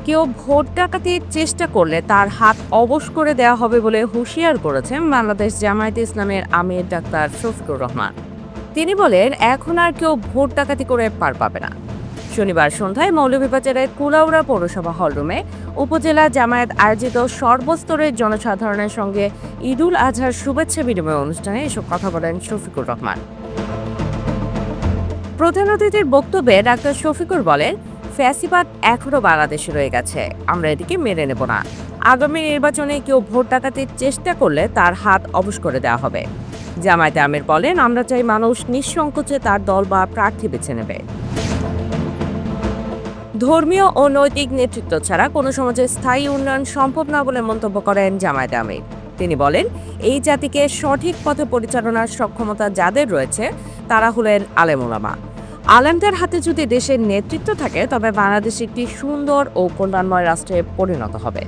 কেউ ভোট ডাকাতির চেষ্টা করলে তার হাত অবশ করে দেওয়া হবে বলে হুঁশিয়ার করেছেন বাংলাদেশ জামায়াতে ইসলামের আমির ডাক্তার শফিকুর রহমান। তিনি বলেন, এখন আর কেউ ভোট ডাকাতি করে পার পাবে না। শনিবার সন্ধ্যায় মৌলভীবাজারের কুলাউড়া পৌরসভা হলরুমে উপজেলা জামায়াত আয়োজিত সর্বস্তরের জনসাধারণের সঙ্গে ঈদুল আজহার শুভেচ্ছা বিনিময় অনুষ্ঠানে এসব কথা বলেন শফিকুর রহমান। প্রধান অতিথির বক্তব্যে ডাক্তার শফিকুর বলেন, ফ্যাসিবাদ এখনো বাংলাদেশে রয়ে গেছে, আমরা এটিকে মেনে নেব না। আগামী নির্বাচনে কেউ ভোট ডাকাতির চেষ্টা করলে তার হাত অবশ করে দেওয়া হবে। জামায়াতে আমির বলেন, আমরা চাই মানুষ নিঃসংকোচে তার দল বা প্রার্থী বেছে নেবে। ধর্মীয় ও নৈতিক নেতৃত্ব ছাড়া কোনো সমাজের স্থায়ী উন্নয়ন সম্ভব না বলে মন্তব্য করেন জামায়াতে আমির। তিনি বলেন, এই জাতিকে সঠিক পথে পরিচালনার সক্ষমতা যাদের রয়েছে তারা হলেন আলেম ওলামা। আলেমদের হাতে যদি দেশের নেতৃত্ব থাকে তবে বাংলাদেশ একটি সুন্দর ও কল্যাণময় রাষ্ট্রে পরিণত হবে।